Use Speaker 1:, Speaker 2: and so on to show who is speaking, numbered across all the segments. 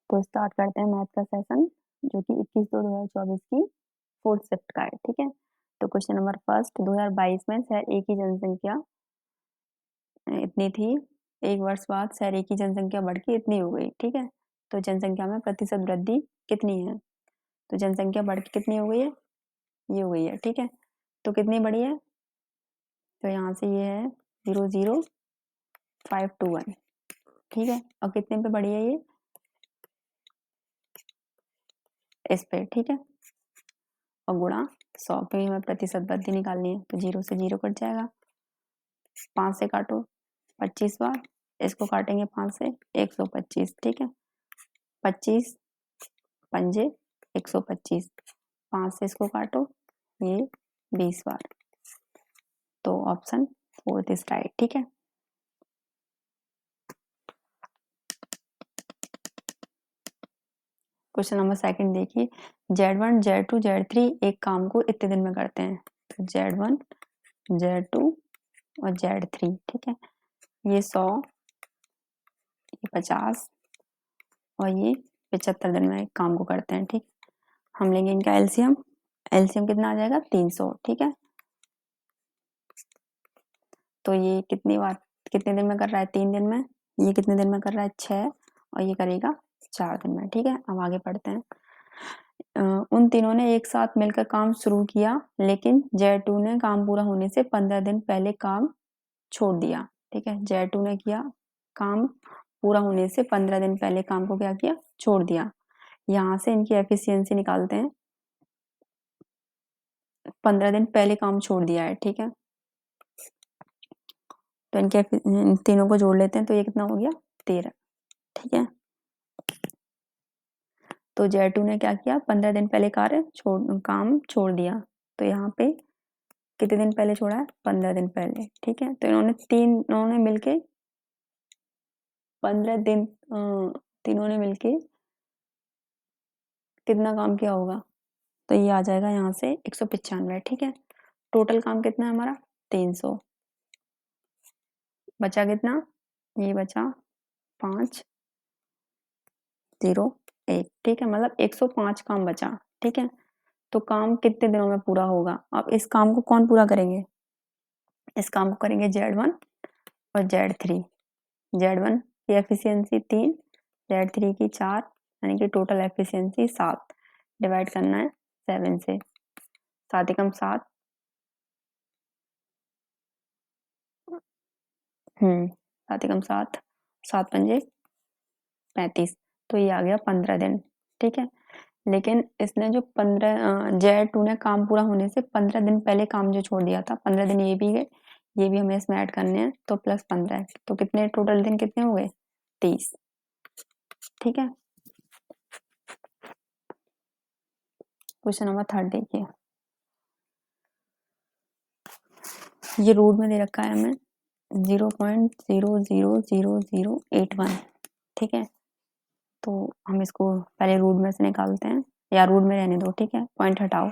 Speaker 1: तो स्टार्ट करते हैं मैथ का सेशन जो कि 21/2/2024 की फोर्थ शिफ्ट का है। ठीक है, तो क्वेश्चन नंबर फर्स्ट, 2022 में शहर ए की जनसंख्या इतनी थी, एक वर्ष बाद शहर ए की जनसंख्या बढ़ के इतनी हो गई। ठीक है, तो जनसंख्या में प्रतिशत वृद्धि कितनी है? तो जनसंख्या बढ़ के कितनी हो गई है? ये हो गई है। ठीक है, तो कितनी बढ़ी है? तो यहाँ से ये है 00521। ठीक है, और कितने पे बढ़ी है ये? इस पे। ठीक है, और गुणा 100, क्योंकि हमें प्रतिशत वृद्धि निकालनी है, तो 0 से 0 कट जाएगा। 5 से काटो 25 बार, इसको काटेंगे 5 से 125। ठीक है, 25 पंजे 125, 5 से इसको काटो, ये 20 बार। तो ऑप्शन फोर्थ इज राइट। ठीक है, क्वेश्चन नंबर सेकंड देखिए, Z1 Z2 Z3 एक काम को इतने दिन में करते हैं। तो Z1 Z2 और Z3। ठीक है, ये 100, ये 50 और ये 75 दिन में एक काम को करते हैं। ठीक, हम लेंगे इनका एलसीएम। एलसीएम कितना आ जाएगा? 300। ठीक है, तो ये कितनी बार कितने दिन में कर रहा है? 3 दिन में। ये कितने दिन में कर रहा है? 6, और ये करेगा 4 दिन में। ठीक है, अब आगे पढ़ते हैं। उन तीनों ने एक साथ मिलकर काम शुरू किया, लेकिन Z2 ने काम पूरा होने से 15 दिन पहले काम छोड़ दिया। ठीक है, Z2 ने किया काम पूरा होने से 15 दिन पहले काम को क्या किया? छोड़ दिया। यहाँ से इनकी एफिशिएंसी निकालते हैं। 15 दिन पहले काम छोड़ दिया है। ठीक है, तो इनके इन तीनों को जोड़ लेते हैं, तो ये कितना हो गया? 13। ठीक है, तो Z2 ने क्या किया? 15 दिन पहले काम छोड़ दिया। तो यहाँ पे कितने दिन पहले छोड़ा है? 15 दिन पहले। ठीक है, तो इन्होंने मिलके 15 दिन तीनों ने मिलके कितना काम किया होगा? तो ये आ जाएगा यहाँ से 195। ठीक है, टोटल काम कितना है हमारा? 300। बचा कितना? ये बचा 5 0 1। ठीक है, मतलब 105 काम बचा। ठीक है, तो काम कितने दिनों में पूरा होगा? अब इस काम को कौन पूरा करेंगे? इस काम को करेंगे Z1 और Z3। Z1 की एफिशिएंसी 3, Z3 की 4, यानी कि टोटल एफिशिएंसी 7। डिवाइड करना है 7 से। 7 एकम 7, 7 एकम 7, 7 पंजे 35, तो ये आ गया 15 दिन। ठीक है, लेकिन इसने जो 15 Z2 ने काम पूरा होने से 15 दिन पहले काम जो छोड़ दिया था, 15 दिन ये भी गए, ये भी हमें इसमें ऐड करने हैं, तो प्लस 15, तो कितने टोटल दिन कितने हो गए? 30। ठीक है, क्वेश्चन नंबर थर्ड देखिए, ये रूट में दे रखा है हमें 0.000081। ठीक है, तो हम इसको पहले रूट में से निकालते हैं, या रूट में रहने दो। ठीक है, पॉइंट हटाओ,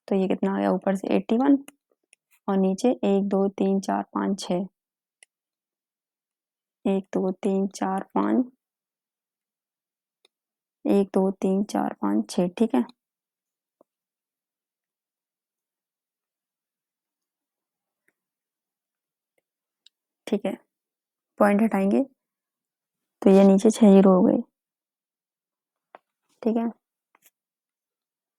Speaker 1: तो ये कितना आ गया? ऊपर से 81 और नीचे 1 2 3 4 5 6, 1 2 3 4 5, 1 2 3 4 5 6। ठीक है, ठीक है, पॉइंट हटाएंगे तो ये नीचे 6 जीरो हो गए। ठीक है,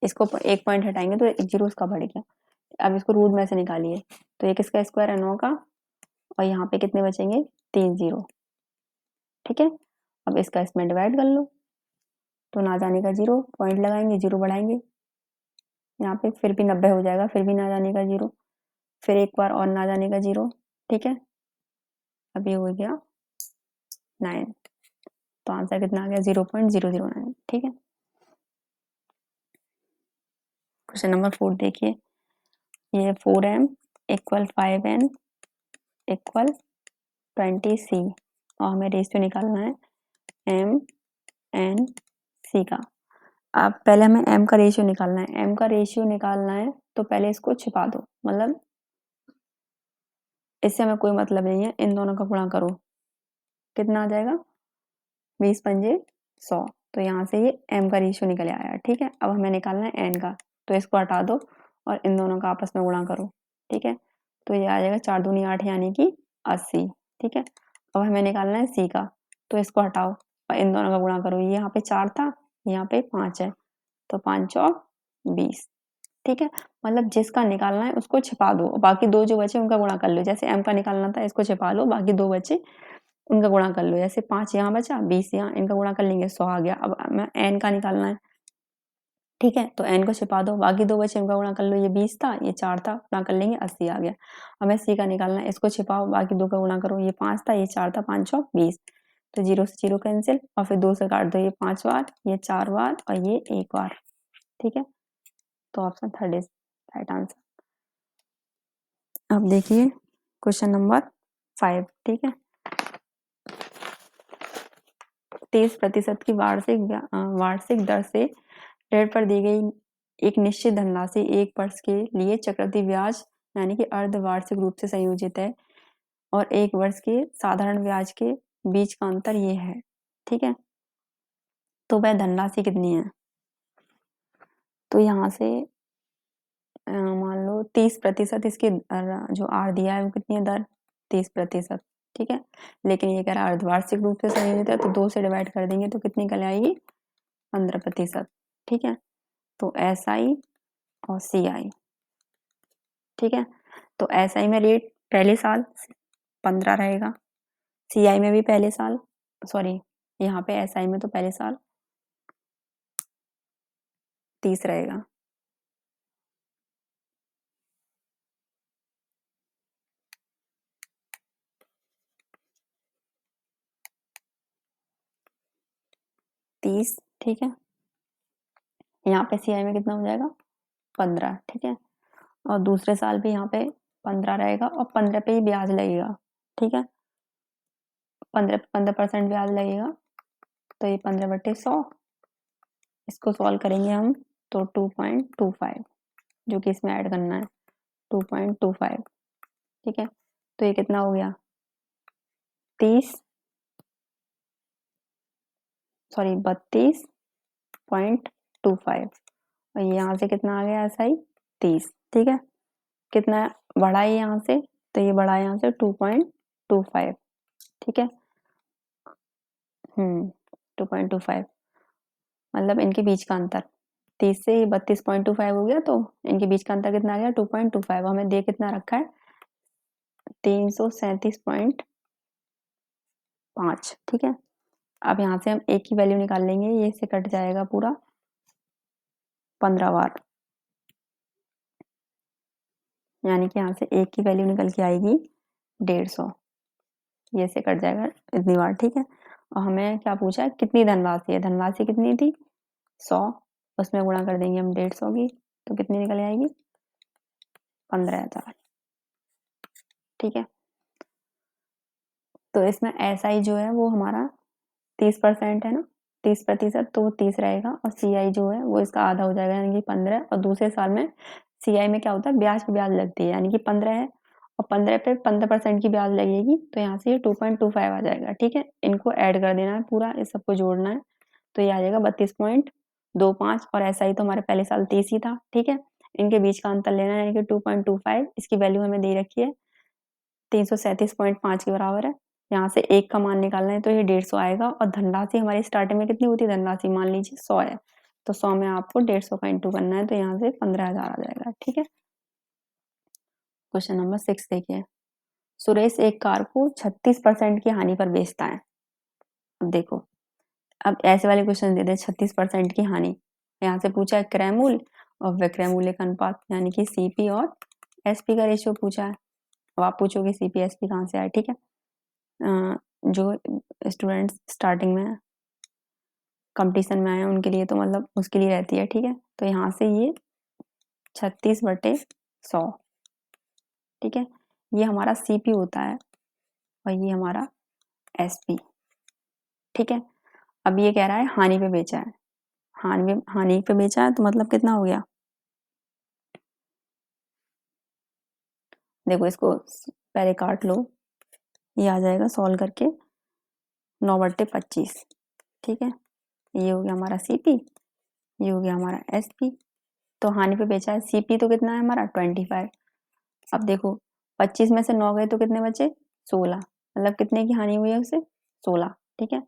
Speaker 1: इसको एक पॉइंट हटाएंगे तो 1 जीरो उसका बढ़ गया। अब इसको रूट में से निकालिए, तो एक इसका स्क्वायर है 9 का, और यहाँ पे कितने बचेंगे? 3 जीरो। ठीक है, अब इसका इसमें डिवाइड कर लो, तो ना जाने का 0, पॉइंट लगाएंगे, 0 बढ़ाएंगे, यहाँ पे फिर भी 90 हो जाएगा, फिर भी ना जाने का 0, फिर एक बार और ना जाने का 0। ठीक है, अब ये हो गया 9, तो आंसर कितना आ गया? 0.009। ठीक है, क्वेश्चन नंबर 4 देखिए, ये 4m = 5n = 20c, और हमें रेशियो निकालना है m n c का। अब पहले हमें m का रेशियो निकालना है। m का रेशियो निकालना है तो पहले इसको छिपा दो, मतलब इससे हमें कोई मतलब नहीं है, इन दोनों का गुणा करो, कितना आ जाएगा? 20 पंजे 100, तो यहाँ से ये m का रेशियो निकल आया। ठीक है, अब हमें निकालना है n का, तो इसको हटा दो और इन दोनों का आपस में गुणा करो। ठीक है, तो ये आ जाएगा 4 दूनी 8 यानी कि 80। ठीक है, अब हमें निकालना है c का, तो इसको हटाओ और इन दोनों का गुणा करो। ये यहाँ पे 4 था, यहाँ पे 5 है, तो 5 चौक 20। ठीक है, मतलब जिसका निकालना है उसको छिपा दो, बाकी दो जो बचे उनका गुणा कर लो। जैसे m का निकालना था, इसको छिपा लो, बाकी दो बचे उनका गुणा कर लो। जैसे 5 यहाँ बचा, 20 यहाँ, इनका गुणा कर लेंगे 100 आ गया। अब हमें n का निकालना है। ठीक है, तो n को छिपा दो, बाकी दो बचे उनका गुणा कर लो। ये 20 था, ये 4 था, गुणा कर लेंगे 80 आ गया। हमें c का निकालना है, इसको छिपाओ, बाकी दो का गुणा करो। ये 5 था, ये 4 था, 5 चौक 20, तो 0 से 0 कैंसिल और फिर 2 से काट दो। ये 5 बार, ये 4 बार और ये 1 बार। ठीक है, तो ऑप्शन 3 इज राइट आंसर। अब देखिए क्वेश्चन नंबर 5। ठीक है, 30% की वार्षिक दर से ऋण पर दी गई एक निश्चित धनराशि एक वर्ष के लिए चक्रवृद्धि ब्याज यानी कि अर्धवार्षिक रूप से संयोजित है और एक वर्ष के साधारण ब्याज के बीच का अंतर ये है। ठीक है, तो वह धनराशि कितनी है? तो यहाँ से मान लो 30% इसकी जो आर दिया है वो कितनी है दर? 30%। ठीक है, लेकिन ये कह रहा है अर्धवार्षिक रूप से संयोजित है, तो 2 से डिवाइड कर देंगे तो कितनी निकल आएगी? 15%। ठीक है, तो SI और CI। ठीक है, तो SI में रेट पहले साल 15 रहेगा, CI में भी पहले साल, सॉरी यहाँ पे SI में तो पहले साल 30 रहेगा। ठीक है, यहाँ पे CI में कितना हो जाएगा? 15। ठीक है, और दूसरे साल भी यहाँ पे 15 रहेगा और 15 पे ही ब्याज लगेगा। ठीक है, 15% ब्याज लगेगा, तो ये 15/100, इसको सॉल्व करेंगे हम तो 2.25 जो कि इसमें ऐड करना है 2.25। ठीक है, तो ये कितना हो गया? 32.25 और यहाँ से कितना आ गया SI? 30। ठीक है, कितना बढ़ा है यहाँ से? तो ये बढ़ा है यहाँ से 2.25। ठीक है, 2.25 मतलब इनके बीच का अंतर 30 से 32.25 हो गया, तो इनके बीच का अंतर कितना आ गया? 2.25। हमें दे कितना रखा है? 337.5। ठीक है, अब यहाँ से हम एक की वैल्यू निकाल लेंगे, ये से कट जाएगा पूरा 15 बार, यानी कि यहाँ से एक की वैल्यू निकल के आएगी 150, ये से कट जाएगा इतनी बार। ठीक है, और हमें क्या पूछा है? कितनी धनराशि है? धनराशि कितनी थी? 100, उसमें गुणा कर देंगे हम 150 की, तो कितनी निकल आएगी? 15,000। ठीक है, तो इसमें SI जो है वो हमारा 30% है ना, 30%, तो वो 30 रहेगा और CI जो है वो इसका आधा हो जाएगा यानी कि 15। और दूसरे साल में CI में क्या होता है? ब्याज पे ब्याज लगती है, यानी कि 15 है और 15 पे 15% की ब्याज लगेगी, तो यहाँ से ये 2.25 आ जाएगा। ठीक है, इनको ऐड कर देना है पूरा, इस सबको जोड़ना है, तो ये आ जाएगा 32.25 और SI तो हमारे पहले साल 30 ही था। ठीक है, इनके बीच का अंतर लेना है यानी कि 2.25, इसकी वैल्यू हमें दे रखी है 337.5 के बराबर है। यहाँ से एक का मान निकालना है, तो ये 150 आएगा और धनराशि हमारी स्टार्टिंग में कितनी होती है? धनराशि मान लीजिए 100 है, तो 100 में आपको 150 का इंटू करना है, तो यहाँ से 15,000 आ जाएगा। ठीक है, क्वेश्चन नंबर 6 देखिए, सुरेश एक कार को 36% की हानि पर बेचता है। अब देखो, अब ऐसे वाले क्वेश्चन दे दे 36% की हानि, यहाँ से पूछा है क्रय मूल्य और विक्रय मूल्य का अनुपात यानी कि CP और SP का रेशियो पूछा है। अब आप पूछोगे CP SP कहाँ से आए? ठीक है, जो स्टूडेंट्स स्टार्टिंग में कंपटीशन में आए हैं उनके लिए तो मतलब उसके लिए रहती है। ठीक है, तो यहाँ से ये 36/100। ठीक है, ये हमारा CP होता है और ये हमारा SP। ठीक है, अब ये कह रहा है हानि पे बेचा है, हानि पे बेचा है तो मतलब कितना हो गया? देखो इसको पहले काट लो, ये आ जाएगा सॉल्व करके 9/25। ठीक है, ये हो गया हमारा CP, ये हो गया हमारा SP। तो हानि पे बेचा है। CP तो कितना है हमारा 25। अब देखो 25 में से 9 गए तो कितने बचे 16, मतलब कितने की हानि हुई है उसे 16। ठीक है,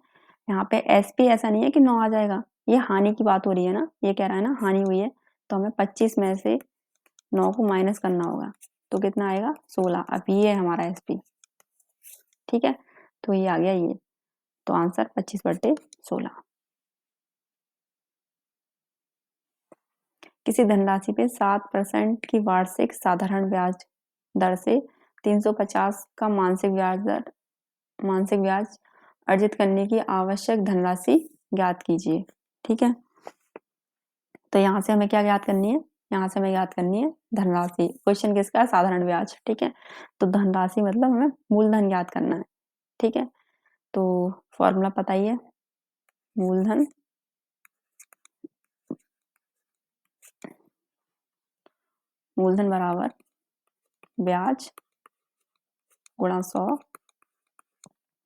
Speaker 1: यहाँ पे SP ऐसा नहीं है कि 9 आ जाएगा, ये हानि की बात हो रही है ना, ये कह रहा है ना हानि हुई है, तो हमें 25 में से 9 को माइनस करना होगा, तो कितना आएगा 16। अब ये है हमारा SP। ठीक है, तो ये आ गया ये, तो आंसर 25/16। किसी धनराशि पे 7% की वार्षिक साधारण ब्याज दर से 350 का मासिक ब्याज अर्जित करने की आवश्यक धनराशि ज्ञात कीजिए। ठीक है, तो यहाँ से हमें क्या ज्ञात करनी है, यहाँ से हमें ज्ञात करनी है धनराशि। क्वेश्चन किसका है, साधारण ब्याज। ठीक है, तो धनराशि मतलब हमें मूलधन ज्ञात करना है। ठीक है, तो फॉर्मूला पता ही है, मूलधन बराबर ब्याज गुणा 100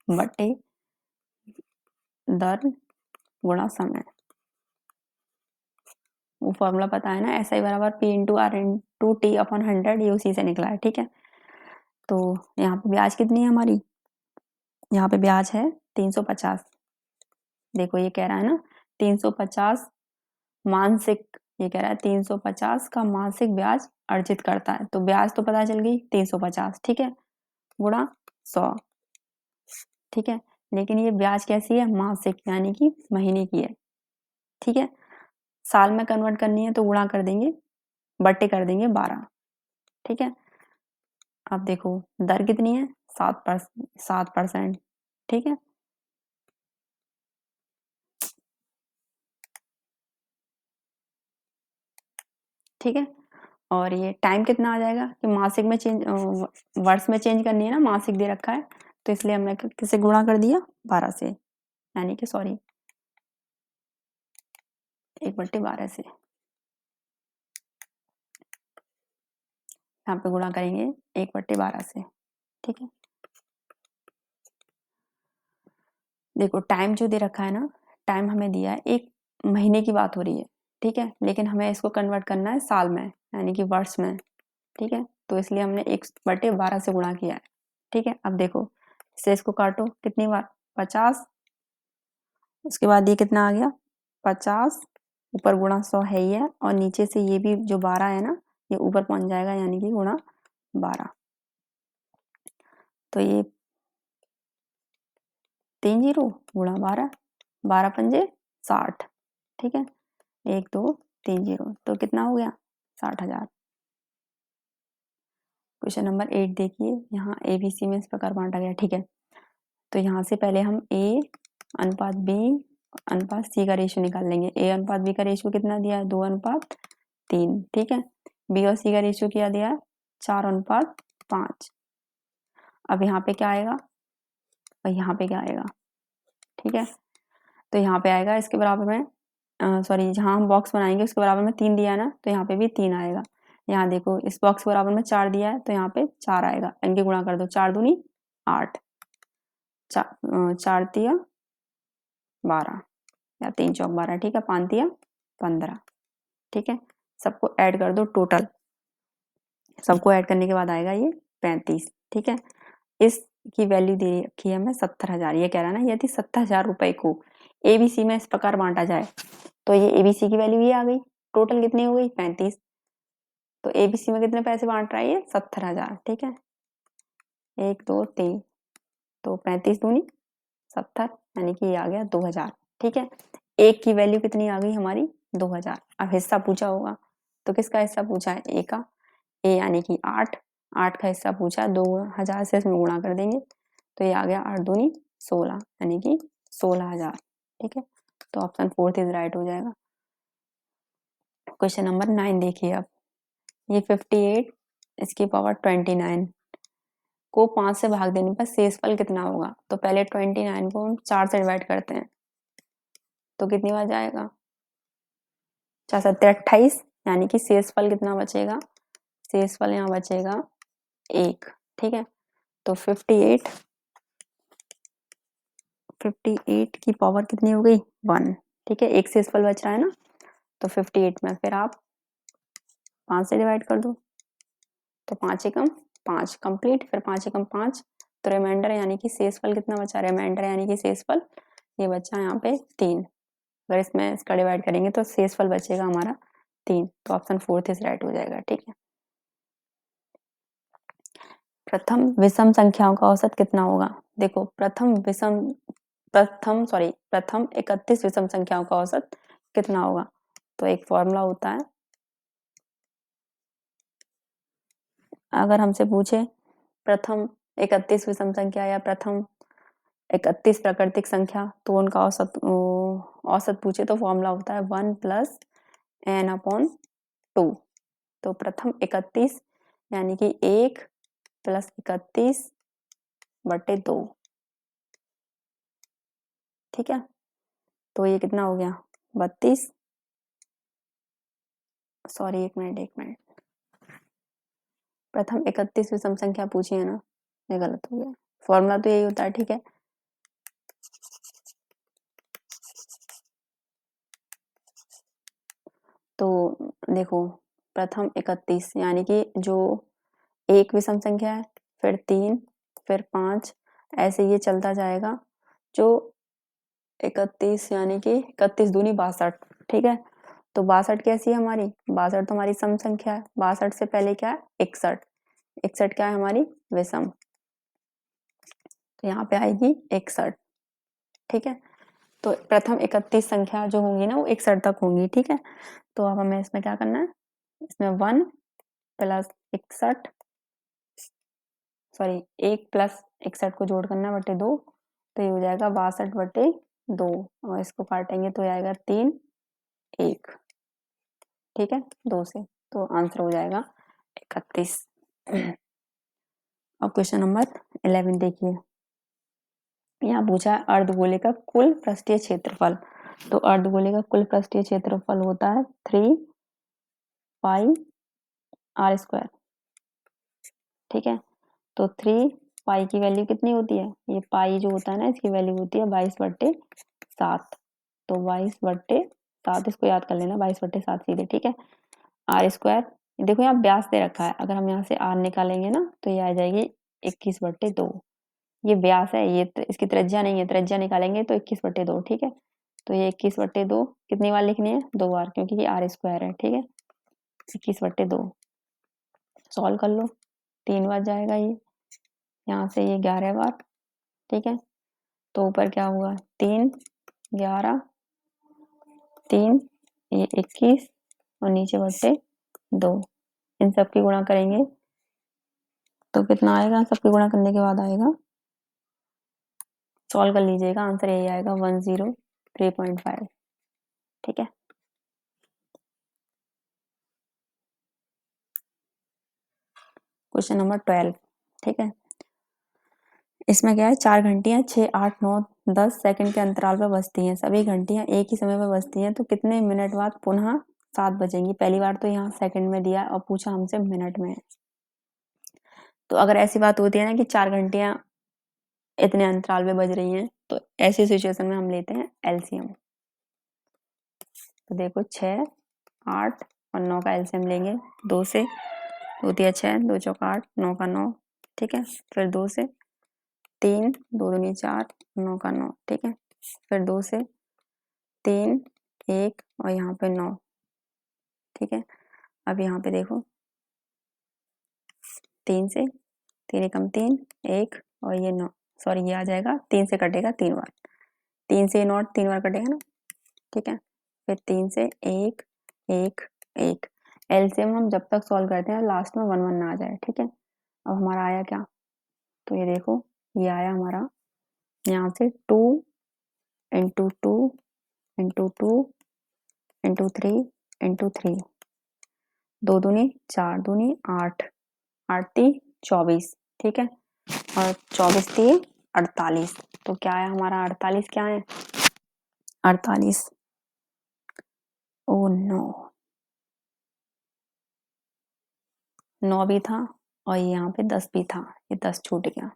Speaker 1: बटे दर गुणा समय। वो फॉर्मूला पता है ना, SI बराबर P/R/T/100, ये उसी से निकला है। ठीक है, तो यहाँ पे ब्याज कितनी है हमारी, यहाँ पे ब्याज है 350। देखो ये कह रहा है ना 350 मासिक, ये कह रहा है 350 का मासिक ब्याज अर्जित करता है, तो ब्याज तो पता चल गई 350। ठीक है, गुणा 100। ठीक है, लेकिन ये ब्याज कैसी है, मासिक यानी कि महीने की है। ठीक है, साल में कन्वर्ट करनी है तो गुणा कर देंगे, बट्टे कर देंगे 12। ठीक है, अब देखो दर कितनी है 7%। ठीक है, ठीक है, और ये टाइम कितना आ जाएगा कि मासिक में चेंज, वर्ष में चेंज करनी है ना, मासिक दे रखा है, तो इसलिए हमने किसे गुणा कर दिया 12 से, यानी कि सॉरी 1/12 से। यहाँ पे गुणा करेंगे 1/12 से। ठीक है, देखो टाइम जो दे रखा है ना, टाइम हमें दिया है, एक महीने की बात हो रही है। ठीक है, लेकिन हमें इसको कन्वर्ट करना है साल में, यानी कि वर्ष में। ठीक है, तो इसलिए हमने 1/12 से गुणा किया है। ठीक है, अब देखो इसे इसको काटो कितनी बार, 50, उसके बाद ये कितना आ गया 50, ऊपर गुणा 100 है ही है, और नीचे से ये भी जो 12 है ना, ये ऊपर पहुंच जाएगा, यानी कि गुणा 12। तो ये 3 0 गुणा 12, 12×5 60। ठीक है, 1 2 3 0, तो कितना हो गया 60,000। क्वेश्चन नंबर 8 देखिए, यहाँ ABC में इस प्रकार बांटा गया। ठीक है, तो यहाँ से पहले हम A अनुपात B अनुपात C का रेशियो निकाल लेंगे। A अनुपात B का रेशियो कितना दिया है, 2:3। ठीक है, B और C का रेशियो क्या दिया है, 4:5। अब यहाँ पे क्या आएगा और यहाँ पे क्या आएगा। ठीक है, तो यहाँ पे आएगा इसके बराबर में, सॉरी जहाँ हम बॉक्स बनाएंगे उसके बराबर में 3 दिया है ना, तो यहाँ पे भी 3 आएगा। यहाँ देखो इस बॉक्स के बराबर में 4 दिया है, तो यहाँ पे 4 आएगा। इनके गुणा कर दो, 4 दूनी 8, 4 तिया 12, या 3 चौक 12। ठीक है, 5 तिया 15। ठीक है, सबको ऐड कर दो, टोटल सबको ऐड करने के बाद आएगा ये 35। ठीक है, इसकी वैल्यू दे रखी है हमें 70,000। ये कह रहा है ना यदि 70,000 रुपए को ABC में इस प्रकार बांटा जाए, तो ये ABC की वैल्यू ये आ गई, टोटल कितनी हो गई 35। तो ABC में कितने पैसे बांट रहा है ये 70,000। ठीक है, 1 2 3, तो 35 दूनी 70, यानी कि ये आ गया 2,000। ठीक है, एक की वैल्यू कितनी आ गई हमारी 2,000। अब हिस्सा पूछा होगा, तो किसका हिस्सा पूछा है, A का। A यानी कि 8 का हिस्सा पूछा, 2,000 से इसमें गुणा कर देंगे, तो ये आ गया 8 दूनी 16, यानी कि 16,000। ठीक है, तो ऑप्शन 4 इज राइट हो जाएगा। क्वेश्चन नंबर 9 देखिए, अब ये 58 इसकी पावर 29 को 5 से भाग देने पर शेषफल कितना होगा। तो पहले 29 को हम 4 से डिवाइड करते हैं, तो कितनी बार जाएगा, 4 7 28, यानी कि शेषफल कितना बचेगा, शेषफल यहाँ बचेगा 1। ठीक है, तो 58 58 की पावर कितनी हो गई 1। ठीक है, एक शेषफल बच रहा है ना, तो 58 में फिर आप 5 से डिवाइड कर दो, तो 5 एकम 5 कंप्लीट, फिर 5 एकम 5, तो रिमाइंडर यानी कि शेषफल कितना बचा, रिमाइंडर यानी कि शेषफल ये बचा यहाँ पे 3। अगर इसमें इसका डिवाइड करेंगे तो शेषफल बचेगा हमारा 3, तो ऑप्शन 4 इज राइट हो जाएगा। ठीक है, प्रथम विषम संख्याओं का औसत कितना होगा। देखो प्रथम 31 विषम संख्याओं का औसत कितना होगा, तो एक फॉर्मूला होता है, अगर हमसे पूछे प्रथम 31 विषम संख्या या प्रथम 31 प्राकृतिक संख्या, तो उनका औसत पूछे तो फॉर्मूला होता है 1 + n/2। तो प्रथम 31 यानी कि 1 + 31/2। ठीक है, तो ये कितना हो गया 32, सॉरी एक मिनट, प्रथम 31 विषम संख्या पूछी है ना, ये गलत हो गया, फॉर्मूला तो यही होता है। ठीक है, तो देखो प्रथम 31 यानी कि जो एक विषम संख्या है, फिर 3, फिर 5, ऐसे ये चलता जाएगा। जो 31 यानी कि 31 दूनी 62। ठीक है, तो 62 कैसी है हमारी, 62 तो हमारी सम संख्या है, 62 से पहले क्या है 61, 61 क्या है हमारी विषम, तो यहाँ पे आएगी 61। ठीक है, तो प्रथम 31 संख्या जो होंगी ना वो 61 तक होंगी। ठीक है, तो अब हमें इसमें क्या करना है, इसमें 1 + 61, सॉरी 1 + 61 को जोड़ करना बटे 2, तो ये हो जाएगा 62/2, और इसको काटेंगे तो आएगा 3 1। ठीक है, 2 से, तो आंसर हो जाएगा 31। अब क्वेश्चन नंबर 11 देखिए, यहाँ पूछा है अर्धगोले का कुल पृष्ठीय क्षेत्रफल। तो अर्धगोले का कुल पृष्ठीय क्षेत्रफल होता है 3πr²। ठीक है, तो 3 की वैल्यू कितनी होती है, ये पाई जो होता है ना इसकी वैल्यू होती है 22/7। तो 22/7 इसको याद कर लेना, 22/7 सीधे। ठीक है, r², देखो यहाँ व्यास दे रखा है, अगर हम यहाँ से r निकालेंगे ना तो ये आ जाएगी 21/2। ये व्यास है, ये इसकी त्रिज्या नहीं है, त्रिज्या निकालेंगे तो 21/2। ठीक है, तो ये 21/2 कितनी बार लिखनी है, 2 बार, क्योंकि ये r² है। ठीक है, 21/2 सॉल्व कर लो, 3 बार जाएगा ये, यहाँ से ये 11 बार। ठीक है, तो ऊपर क्या हुआ 3 11 3, ये 21 और नीचे बटे 2, इन सब की गुणा करेंगे तो कितना आएगा, सबकी गुणा करने के बाद आएगा, सॉल्व कर लीजिएगा, आंसर यही आएगा 103.5। ठीक है, क्वेश्चन नंबर 12। ठीक है, इसमें क्या है, 4 घंटियां 6 8 9 10 सेकंड के अंतराल पर बजती हैं, सभी घंटियां एक ही समय पर बजती हैं, तो कितने मिनट बाद पुनः 7 बजेंगी। पहली बार तो यहाँ सेकंड में दिया और पूछा हमसे मिनट में। तो अगर ऐसी बात होती है ना कि 4 घंटियां इतने अंतराल पे बज रही हैं, तो ऐसी सिचुएशन में हम लेते हैं एलसीएम। तो देखो 6 8 और 9 का एलसीएम लेंगे, 2 से 2 × 6 2 × 8 9 का 9। ठीक है, फिर 2 से 3 2 दूनी 4 9 का 9। ठीक है, फिर 2 से 3 1 और यहाँ पे 9। ठीक है, अब यहाँ पे देखो 3 से 3 एकम 3 1 और ये 9, सॉरी ये आ जाएगा 3 से कटेगा 3 बार, 3 से 9 3 बार कटेगा ना। ठीक है, फिर 3 से 1 1 1, एलसीएम हम जब तक सॉल्व करते हैं लास्ट में 1 1 ना आ जाए। ठीक है, अब हमारा आया क्या, तो ये देखो ये आया हमारा यहाँ से 2 × 2 × 2 × 3 × 3, 2 दूनी 4 दूनी 8 8 × 24। ठीक है, और 24 × 3 48, तो क्या है हमारा 48 क्या है 48, ओ नो 9 भी था और यहाँ पे 10 भी था, ये 10 छूट गया,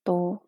Speaker 1: तो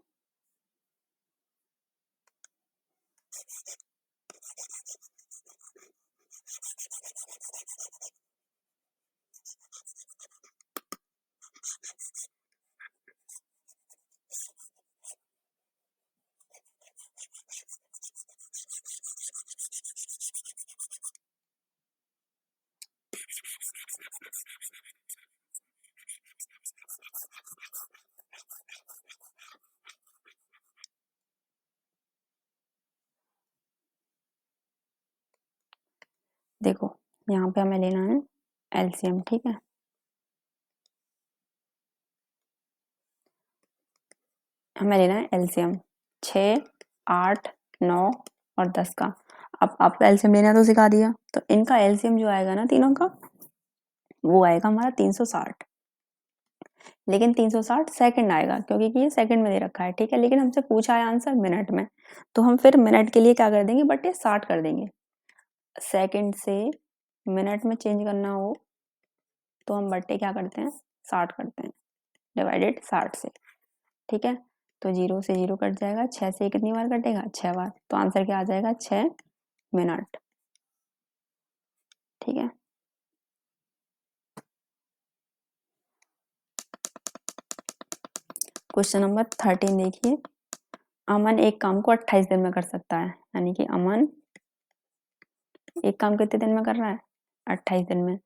Speaker 1: देखो यहाँ पे हमें लेना है एलसीएम, ठीक है। हमें लेना है एलसीएम 6, 8, 9 और 10 का। अब आपको एलसीएम लेना तो सिखा दिया, तो इनका एलसीएम जो आएगा ना तीनों का, वो आएगा हमारा 360। लेकिन 360 सेकंड आएगा, क्योंकि ये सेकंड में दे रखा है, ठीक है। लेकिन हमसे पूछा है आंसर मिनट में, तो हम फिर मिनट के लिए क्या कर देंगे, बटे 60 कर देंगे। सेकंड से मिनट में चेंज करना हो तो हम बट्टे क्या करते हैं, 60 करते हैं, डिवाइडेड 60 से, ठीक है। तो 0 से 0 कट जाएगा, 6 से कितनी बार कटेगा, 6 बार। तो आंसर क्या आ जाएगा, 6 मिनट, ठीक है। क्वेश्चन नंबर 13 देखिए। अमन एक काम को 28 दिन में कर सकता है, यानी कि अमन एक काम कितने दिन में कर रहा है, 28 दिन में।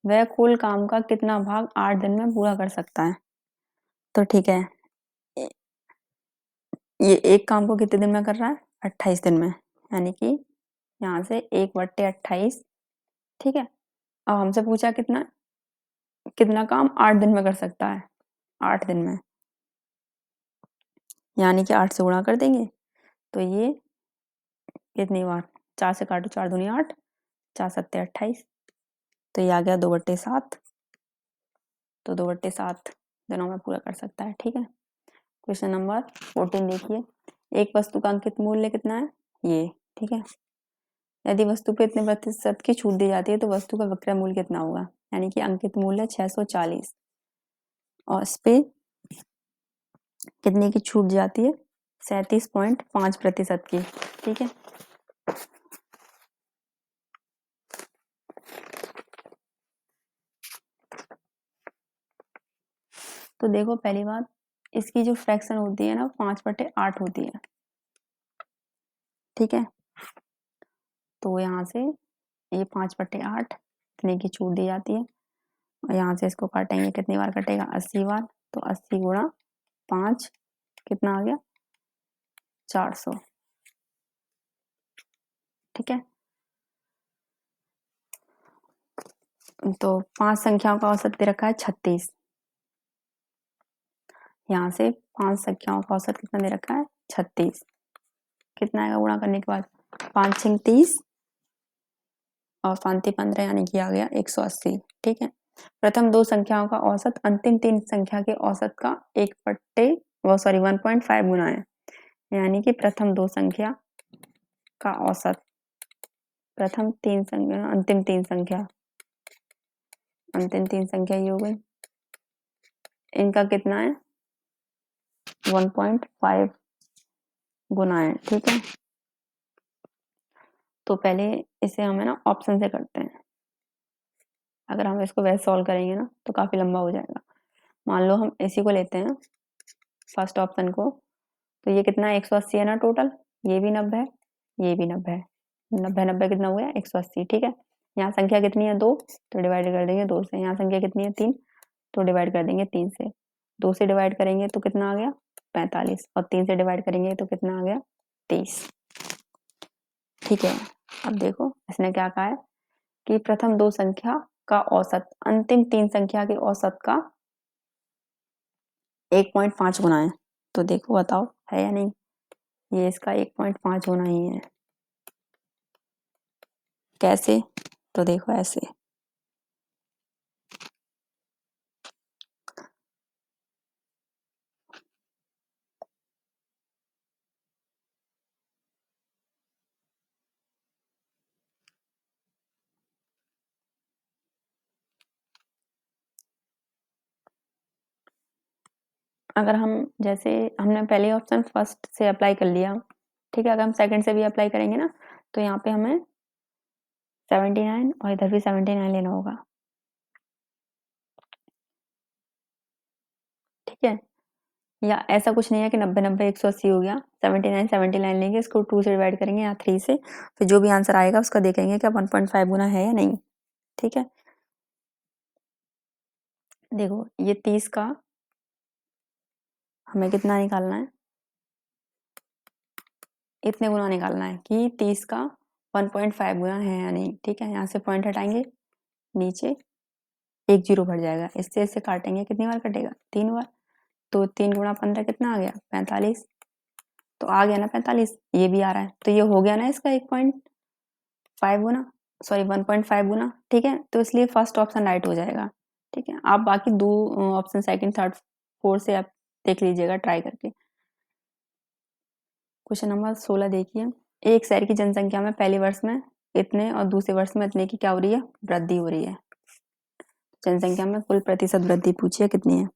Speaker 1: वह कुल काम का कितना भाग 8 दिन में पूरा कर सकता है। तो ठीक है, ये एक काम को कितने दिन में कर रहा है, 28 दिन में, यानी कि यहाँ से 1/28, ठीक है। अब हमसे पूछा कितना कितना काम 8 दिन में कर सकता है, 8 दिन में, यानी कि 8 से गुणा कर देंगे। तो ये कितनी बार, 4 से काटो, 4 दूनी 8, 4 सत्ते 28, तो ये आ गया 2/7। तो 2/7 दिनों में पूरा कर सकता है, ठीक है। क्वेश्चन नंबर 14 देखिए। एक वस्तु का अंकित मूल्य कितना है, ये, ठीक है। यदि वस्तु पे इतने प्रतिशत की छूट दी जाती है तो वस्तु का विक्रय मूल्य कितना होगा, यानी कि अंकित मूल्य 640 और इस पे कितने की छूट जाती है, 37.5% की, ठीक है। तो देखो पहली बात, इसकी जो फ्रैक्शन होती है ना 5/8 होती है, ठीक है। तो यहाँ से ये 5/8 इतने की छूट दी जाती है, और यहाँ से इसको काटेंगे, कितनी बार कटेगा, 80 बार। तो 80 गुणा 5 कितना आ गया, 400, ठीक है। तो 5 संख्याओं का औसत दे रखा है 36, यहाँ से 5 संख्याओं का औसत कितना दे रखा है, 36, कितना आएगा गुणा करने के बाद, 5 6 30 और 5 15, यानी कि आ गया 180, ठीक है। प्रथम दो संख्याओं का औसत अंतिम तीन संख्या के औसत का 1/5 गुना है, यानी कि प्रथम दो संख्या का औसत, प्रथम तीन संख्या अंतिम तीन संख्या, अंतिम तीन संख्या ये हो गई, इनका कितना है, 1.5 गुना है, ठीक है। तो पहले इसे हमें ना ऑप्शन से करते हैं, अगर हम इसको वैसे सॉल्व करेंगे ना तो काफी लंबा हो जाएगा। मान लो हम इसी को लेते हैं, फर्स्ट ऑप्शन को, तो ये कितना है, 180 है ना टोटल, ये भी 90 है, ये भी 90 है, 90 कितना हो गया, 180, ठीक है। यहाँ संख्या कितनी है, 2, तो डिवाइड कर देंगे 2 से। यहाँ संख्या कितनी है, 3, तो डिवाइड कर देंगे 3 से। 2 से डिवाइड करेंगे तो कितना आ गया, 45, और 3 से डिवाइड करेंगे तो कितना आ गया, 23, ठीक है। अब देखो इसने क्या कहा है कि प्रथम दो संख्या का औसत अंतिम तीन संख्या के औसत का 1.5 गुना है। तो देखो बताओ है या नहीं, ये इसका 1.5 गुना ही है। कैसे, तो देखो ऐसे, अगर हम जैसे हमने पहले ऑप्शन फर्स्ट से अप्लाई कर लिया, ठीक है। अगर हम सेकंड से भी अप्लाई करेंगे ना तो यहाँ पे हमें 79 और इधर भी 79 लेना होगा, ठीक है। या ऐसा कुछ नहीं है कि 90 90 180 हो गया, 79 79 लेंगे, इसको 2 से डिवाइड करेंगे या 3 से, फिर जो भी आंसर आएगा उसका देखेंगे क्या 1.5 गुना है या नहीं, ठीक है। देखो ये 30 का हमें कितना निकालना है, इतने गुना निकालना है कि 30 का 1.5 गुना है या नहीं, ठीक है। यहाँ से पॉइंट हटाएंगे, नीचे एक जीरो बढ़ जाएगा, इससे इससे काटेंगे, कितनी बार कटेगा 3 बार, तो 3 गुणा 15 कितना आ गया 45, तो आ गया ना 45, ये भी आ रहा है, तो ये हो गया ना इसका 1.5 गुना, सॉरी 1.5 गुना, ठीक है। तो इसलिए फर्स्ट ऑप्शन राइट हो जाएगा, ठीक है। आप बाकी दो ऑप्शन सेकंड थर्ड फोर्थ से आप देख लीजिएगा ट्राई करके। क्वेश्चन नंबर 16 देखिए, एक शहर की जनसंख्या में पहले वर्ष में इतने और दूसरे वर्ष में इतने की क्या हो रही है, वृद्धि हो रही है। जनसंख्या में कुल प्रतिशत वृद्धि पूछी है कितनी है,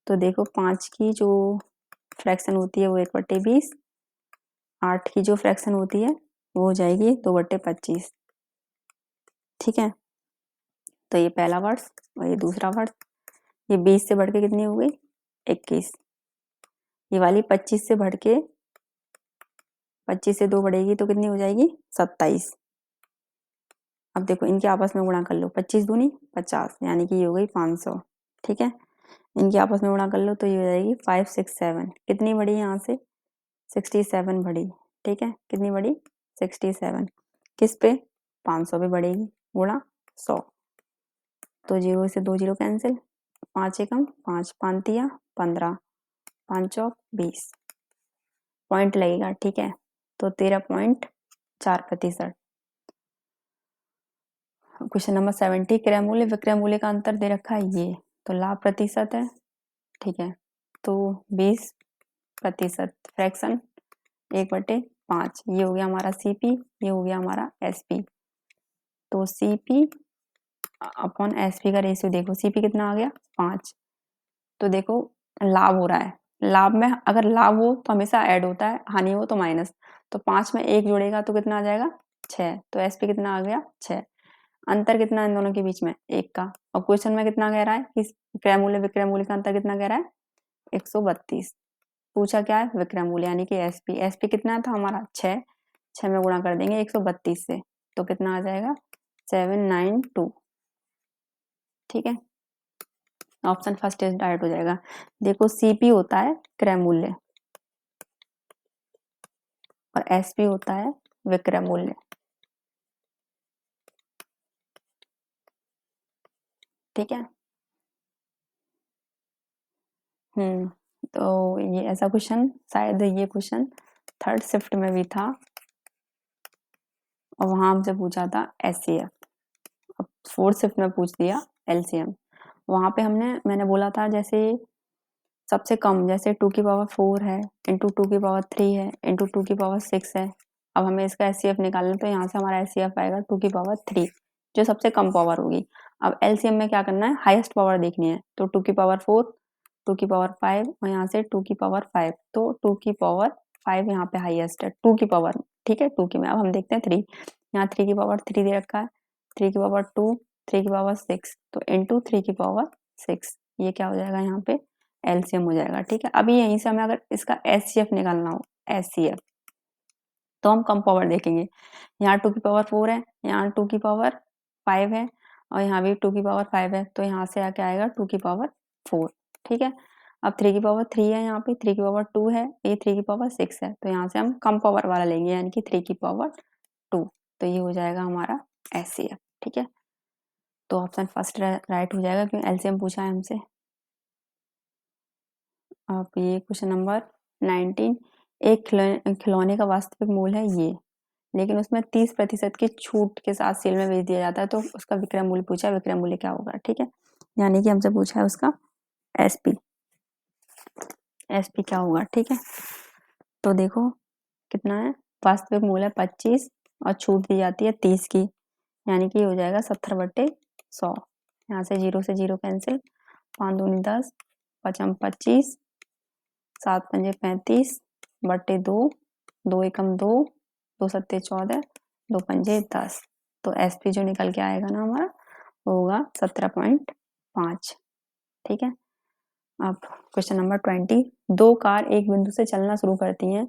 Speaker 1: तो देखो 5 की जो फ्रैक्शन होती है वो 1/20, 8 की जो फ्रैक्शन होती है वो हो जाएगी 2/25, ठीक है। तो ये पहला वर्ष और ये दूसरा वर्ष, ये 20 से बढ़ के कितनी हो गई 21, ये वाली 25 से बढ़ के 25 से 2 बढ़ेगी तो कितनी हो जाएगी 27। अब देखो इनके आपस में गुणा कर लो, 25 दूनी 50, यानी कि ये हो गई 500, ठीक है। इनके आपस में गुणा कर लो तो ये हो जाएगी 567, कितनी बढ़ी यहाँ से 67 बढ़ी, ठीक है। कितनी बढ़ी 67, किस पे 500 पे बढ़ेगी, गुणा 100, तो 0 से 2 जीरो कैंसिल, 5 एकम 5, 5 तिया 15, 5 चौक 20, पॉइंट लगेगा, ठीक है। तो 13.4%। क्वेश्चन नंबर 70, क्रय मूल्य विक्रय मूल्य का अंतर दे रखा है ये, तो लाभ प्रतिशत है, ठीक है। तो 20% फ्रैक्शन 1/5, ये हो गया हमारा सीपी, ये हो गया हमारा एसपी। तो सीपी अपॉन एसपी का रेशियो देखो, सीपी कितना आ गया 5, तो देखो लाभ हो रहा है, लाभ में अगर लाभ हो तो हमेशा ऐड होता है, हानि हो तो माइनस, तो 5 में 1 जोड़ेगा तो कितना आ जाएगा 6, तो एसपी कितना आ गया 6। अंतर कितना इन दोनों के बीच में 1 का, और क्वेश्चन में कितना कह रहा है कि क्रय मूल्य विक्रय मूल्य का अंतर कितना कह रहा है 132, पूछा क्या है विक्रय मूल्य यानी कि एसपी, एसपी कितना था हमारा 6, 6 में गुणा कर देंगे 132 से, तो कितना आ जाएगा 792, ठीक है। ऑप्शन फर्स्ट इज राइट हो जाएगा। देखो सीपी होता है क्रय मूल्य और एसपी होता है विक्रय मूल्य, ठीक है। तो ये ऐसा क्वेश्चन शायद ये क्वेश्चन थर्ड शिफ्ट में भी था और वहां हमसे पूछा था एचसीएफ, अब फोर्थ शिफ्ट में पूछ दिया एलसीएम। वहां पे मैंने बोला था जैसे सबसे कम जैसे 2 की पावर 4 है, इंटू 2 की पावर 3 है, इंटू 2 की पावर 6 है। अब हमें इसका एचसीएफ निकालना है, तो यहाँ से हमारा एचसीएफ आएगा 2 की पावर 3, जो सबसे कम पावर होगी। अब एलसीएम में क्या करना है, हाईएस्ट पावर देखनी है, तो 2 की पावर 4, 2 की पावर 5 और यहाँ से 2 की पावर 5, तो 2 की पावर 5 यहाँ पे हाईएस्ट है, 2 की पावर, ठीक है 2 की में। अब हम देखते हैं 3, यहाँ 3 की पावर 3 दे रखा है, 3 की पावर 2, 3 की पावर 6, तो इंटू 3 की पावर 6, ये क्या हो जाएगा यहाँ पे एलसीएम हो जाएगा, ठीक है। अभी यहीं से हमें अगर इसका एचसीएफ निकालना हो, एचसीएफ, तो हम कम पावर देखेंगे, यहाँ 2 की पावर 4 है, यहाँ 2 की पावर 5 है और यहाँ भी 2 की पावर 5 है, तो यहाँ से आके आएगा 2 की पावर 4, ठीक है। अब 3 की पावर 3 है, यहाँ पे 3 की पावर 2 है, ये 3 की पावर 6 है, तो यहाँ से हम कम पावर वाला लेंगे यानी कि 3 की पावर 2, तो ये हो जाएगा हमारा एचसीएफ, ठीक है। तो ऑप्शन फर्स्ट राइट हो जाएगा क्योंकि एलसीएम पूछा है हमसे। अब ये क्वेश्चन नंबर 19, एक खिलौने का वास्तविक मूल्य है ये, लेकिन उसमें 30% की छूट के साथ सेल में बेच दिया जाता है, तो उसका विक्रय मूल्य पूछा है, विक्रय मूल्य क्या होगा, ठीक है। यानी कि हमसे पूछा है उसका एसपी, एसपी क्या होगा, ठीक है। तो देखो कितना है, वास्तविक मूल्य 25 और छूट दी जाती है 30 की, यानी कि हो जाएगा 70/100, यहाँ से 0 से 0 कैंसिल, 5 दूनी 10, 5 25, 7 पंजे 35/2, 2 एकम 2, 2 सत्ते 14, 2 पंजे 10। तो SP जो निकल के आएगा ना हमारा वो होगा 17.5। ठीक है। अब क्वेश्चन नंबर 20, 2 कार एक बिंदु से चलना शुरू करती हैं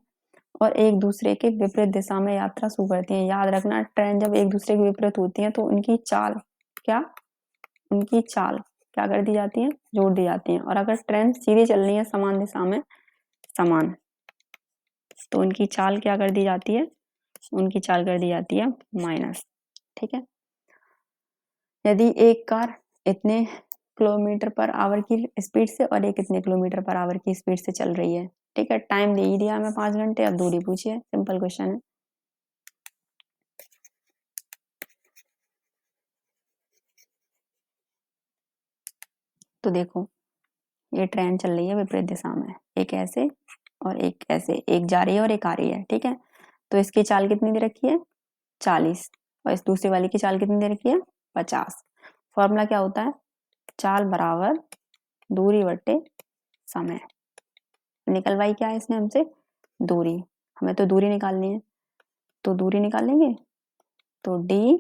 Speaker 1: और एक दूसरे के विपरीत दिशा में यात्रा शुरू करती हैं। याद रखना, ट्रेन जब एक दूसरे के विपरीत होती हैं तो उनकी चाल क्या कर दी जाती है, जोड़ दी जाती है। और अगर ट्रेन सीधी चल रही है समान दिशा में तो उनकी चाल क्या कर दी जाती है, उनकी चाल कर दी जाती है माइनस। ठीक है। यदि एक कार इतने किलोमीटर पर आवर की स्पीड से और एक इतने किलोमीटर पर आवर की स्पीड से चल रही है। ठीक है। टाइम दे ही दिया हमें 5 घंटे, अब दूरी पूछिए, सिंपल क्वेश्चन है। तो देखो ये ट्रेन चल रही है विपरीत दिशा में, एक ऐसे और एक ऐसे, एक जा रही है और एक आ रही है। ठीक है। तो इसकी चाल कितनी दे रखी है 40 और इस दूसरी वाली की चाल कितनी दे रखी है 50। फॉर्मूला क्या होता है, चाल बराबर दूरी बट्टे समय। निकलवाई क्या है इसने हमसे, दूरी। हमें तो दूरी निकालनी है, तो दूरी निकालेंगे तो D,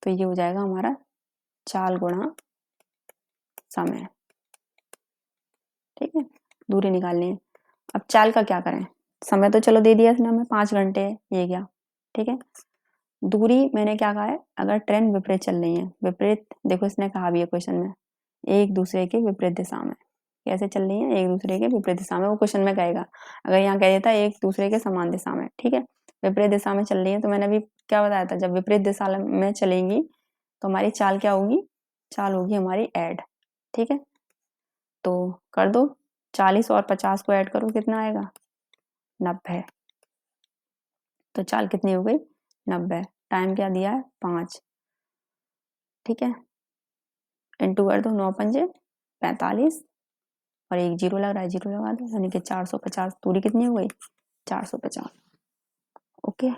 Speaker 1: तो ये हो जाएगा हमारा चाल गुणा समय। ठीक है। दूरी निकालनी है। अब चाल का क्या करें, समय तो चलो दे दिया इसने हमें 5 घंटे है, ये क्या। ठीक है। दूरी मैंने क्या कहा है, अगर ट्रेन विपरीत चल रही है, विपरीत देखो इसने कहा भी है क्वेश्चन में, एक दूसरे के विपरीत दिशा में। कैसे चल रही है, एक दूसरे के विपरीत दिशा में, वो क्वेश्चन में कहेगा। अगर यहाँ कह देता है एक दूसरे के समान दिशा में। ठीक है। विपरीत दिशा में चल रही है, तो मैंने अभी क्या बताया था, जब विपरीत दिशा में चलेंगी तो हमारी चाल क्या होगी, चाल होगी हमारी ऐड। ठीक है। तो कर दो, 40 और 50 को ऐड करो, कितना आएगा 90। तो चाल कितनी हो गई 90। टाइम क्या दिया है 5। ठीक है। इंटू कर दो, 9 पंजे 45 और एक जीरो लग रहा है, जीरो लगा दो, यानी कि 450। दूरी कितनी हो गई 450। ओके।